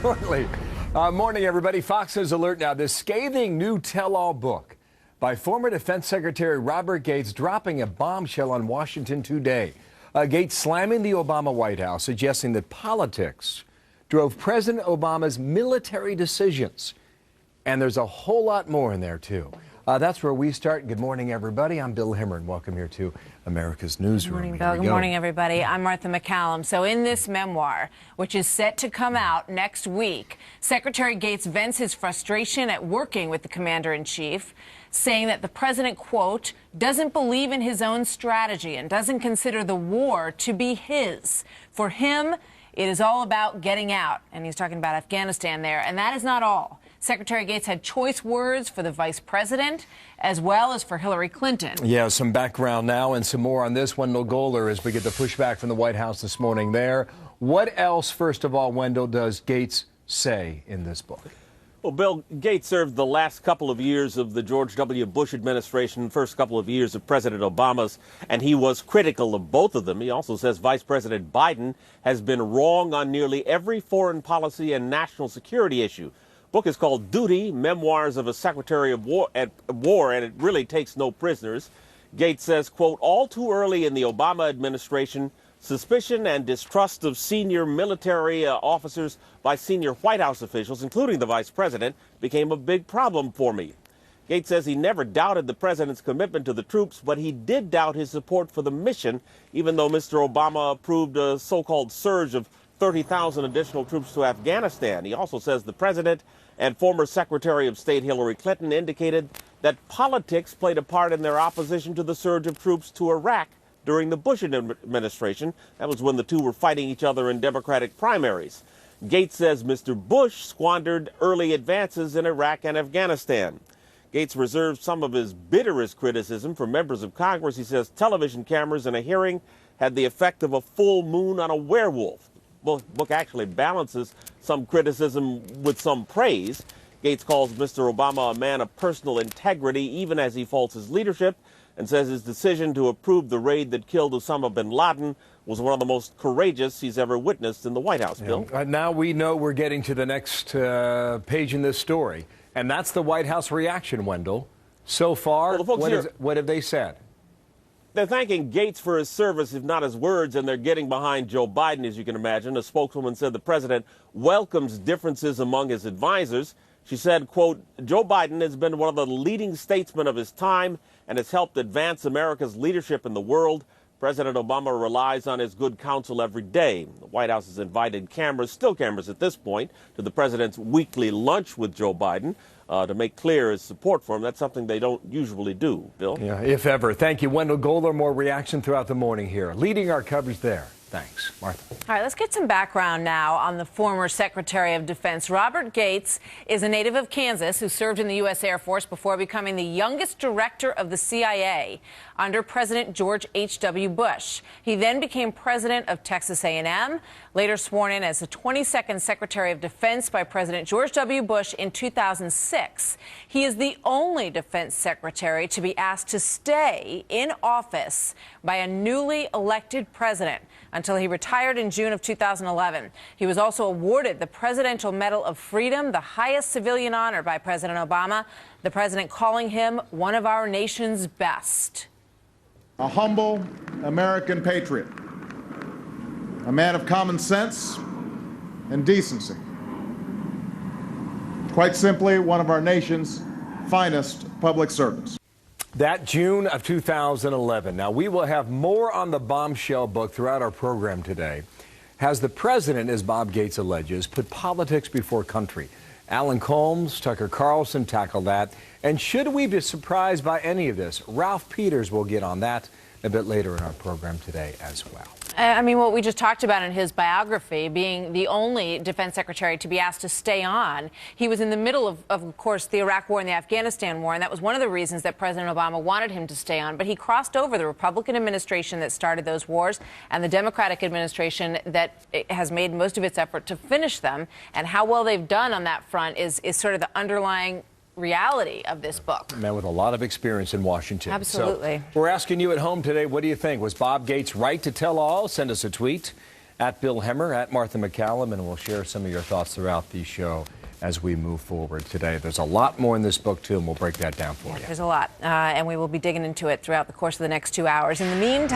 shortly. Morning, everybody. Fox News alert now. This scathing new tell-all book by former Defense Secretary Robert Gates dropping a bombshell on Washington today. Gates slamming the Obama White House, suggesting that politics drove President Obama's military decisions. And there's a whole lot more in there, too. That's where we start. Good morning, everybody. I'm Bill Himmer, and welcome here to America's Newsroom. Good morning, Bill. Good morning, everybody. I'm Martha McCallum. So in this memoir, which is set to come out next week, Secretary Gates vents his frustration at working with the commander-in-chief, saying that the president, quote, doesn't believe in his own strategy and doesn't consider the war to be his. For him, it is all about getting out. And he's talking about Afghanistan there. And that is not all. Secretary Gates had choice words for the vice president as well as for Hillary Clinton. Yeah, some background now and some more on this. Wendell Goler, as we get the pushback from the White House this morning there. What else, first of all, Wendell, does Gates say in this book? Well, Bill, Gates served the last couple of years of the George W. Bush administration, first couple of years of President Obama's, and he was critical of both of them. He also says Vice President Biden has been wrong on nearly every foreign policy and national security issue. The book is called Duty, Memoirs of a Secretary of War, and it really takes no prisoners. Gates says, quote, all too early in the Obama administration, suspicion and distrust of senior military officers by senior White House officials, including the vice president, became a big problem for me. Gates says he never doubted the president's commitment to the troops, but he did doubt his support for the mission, even though Mr. Obama approved a so-called surge of 30,000 additional troops to Afghanistan. He also says the president and former Secretary of State Hillary Clinton indicated that politics played a part in their opposition to the surge of troops to Iraq during the Bush administration. That was when the two were fighting each other in Democratic primaries. Gates says Mr. Bush squandered early advances in Iraq and Afghanistan. Gates reserved some of his bitterest criticism for members of Congress. He says television cameras in a hearing had the effect of a full moon on a werewolf. The book actually balances some criticism with some praise. Gates calls Mr. Obama a man of personal integrity, even as he faults his leadership, and says his decision to approve the raid that killed Osama bin Laden was one of the most courageous he's ever witnessed in the White House, Bill. Now we know we're getting to the next page in this story, and that's the White House reaction, Wendell. So far, well, what have they said? They're thanking Gates for his service, if not his words, and they're getting behind Joe Biden, as you can imagine. A spokeswoman said the president welcomes differences among his advisors. She said, quote, Joe Biden has been one of the leading statesmen of his time and has helped advance America's leadership in the world. President Obama relies on his good counsel every day. The White House has invited cameras, still cameras at this point, to the president's weekly lunch with Joe Biden to make clear his support for him. That's something they don't usually do, Bill. Yeah, if ever. Thank you, Wendell Goler. More reaction throughout the morning here. Leading our coverage there. Thanks, Martha. All right, let's get some background now on the former Secretary of Defense. Robert Gates is a native of Kansas who served in the U.S. Air Force before becoming the youngest director of the CIA under President George H.W. Bush. He then became president of Texas A&M, later sworn in as the 22nd Secretary of Defense by President George W. Bush in 2006. He is the only defense secretary to be asked to stay in office by a newly elected president until he retired in June of 2011. He was also awarded the Presidential Medal of Freedom, the highest civilian honor by President Obama, the president calling him one of our nation's best. A humble American patriot, a man of common sense and decency. Quite simply, one of our nation's finest public servants. That June of 2011. Now, we will have more on the bombshell book throughout our program today. Has the president, as Bob Gates alleges, put politics before country? Alan Colmes, Tucker Carlson tackle that. And should we be surprised by any of this? Ralph Peters will get on that a bit later in our program today as well. I mean, what we just talked about in his biography, being the only defense secretary to be asked to stay on. He was in the middle of course, the Iraq War and the Afghanistan War, and that was one of the reasons that President Obama wanted him to stay on. But he crossed over the Republican administration that started those wars and the Democratic administration that has made most of its effort to finish them. And how well they've done on that front is sort of the underlying reality of this book. A man with a lot of experience in Washington. Absolutely. So we're asking you at home today, what do you think? Was Bob Gates right to tell all? Send us a tweet at Bill Hemmer, at Martha McCallum, and we'll share some of your thoughts throughout the show as we move forward today. There's a lot more in this book, too, and we'll break that down for you. There's a lot, and we will be digging into it throughout the course of the next 2 hours. In the meantime,